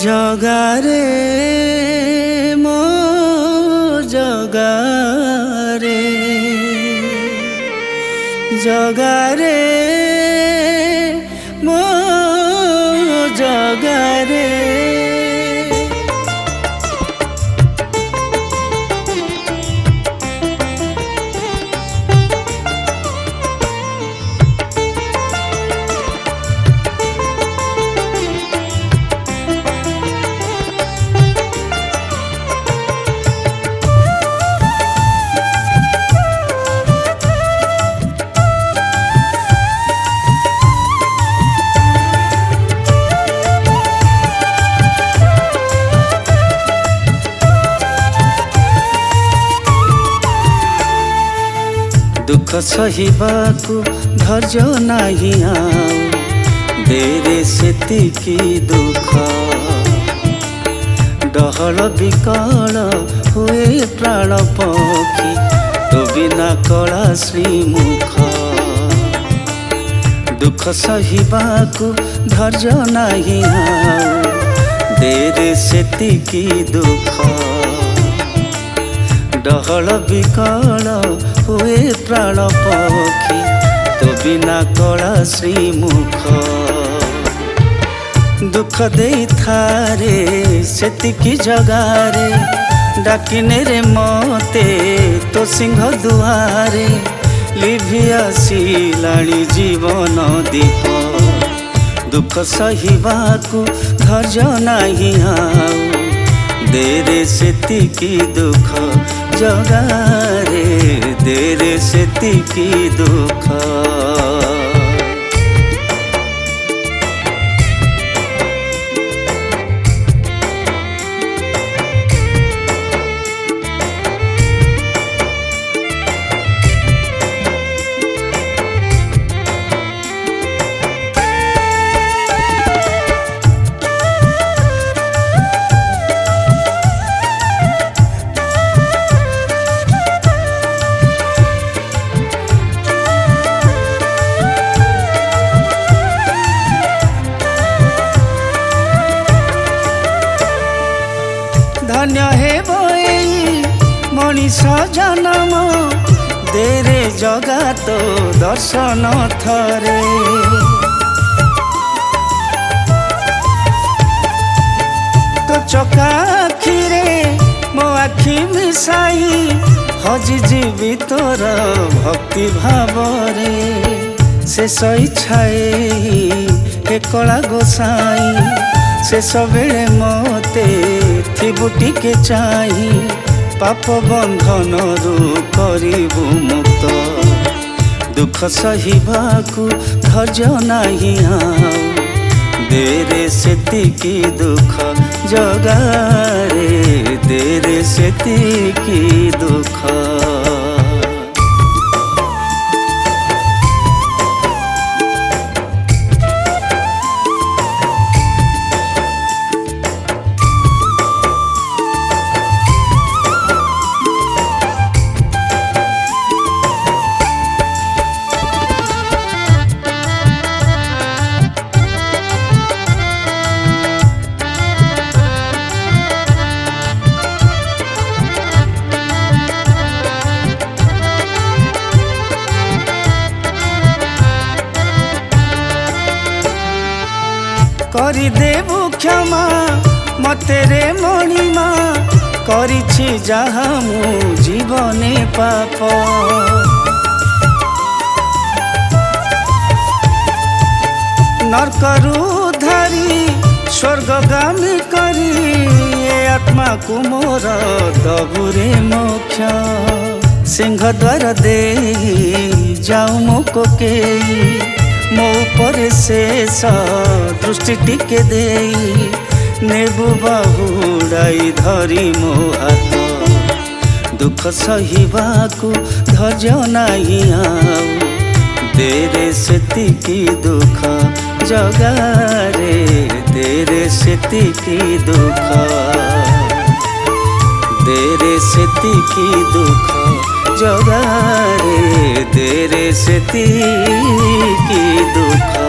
जगारे मो जगारे जगारे मो जगारे दुख सहिबाकू धैर्य नाही आउ देरे सेतिकी दुख डहल विकल हुए प्राण पक्षी तो बिना कला श्रीमुख दुख सहिबाकू धैर्य नाही आउ देरे सेतिकी दुख डहल विकल हुए प्राण पक्षी तो बिना कला श्रीमुख दुख दे थारे सेतिकी जगारे डाकिने रे मते तो सिंह दुआरे लिभि आसिलाणी जीवन दीप दुख सहिबाकू धैर्य नाही आउ देरे सेतिकी दुख जगारे देरे सेतिकी दुख धन्य हे बोई मनीष जन्म देरे जगा तो दर्शन थरे तो चका आखिरे मो आखि मिसाई हजि जीवी तोर भक्ति भावरे शेष इच्छाए हे कला गोसाई शेष बेले मते थिबु टिके चाही पाप बंधन रु करिबु मुक्त दुख सहिबाकू धैर्य नाही आउ देरे सेतिकी दुख जगारे देरे सेतिकी दुख करी देबु क्षमा मते रे मणिमा करिछि जहा मु जीवने पाप नरकरु धरी स्वर्गगामी करी ए आत्मा को मोर दबुरे मोक्ष सिंह द्वार दे जाऊ मो कोकेई मो पर शेष दृष्टि टिके देई नेबु बाहुड़ाई धरी मो हाथ दुख सहिबाकू धैर्य नाही आउ देरे सेतिकी दुख जगारे देरे सेतिकी दुख देरे सेतिकी दुख जगारे देरे सेतिकी दुख।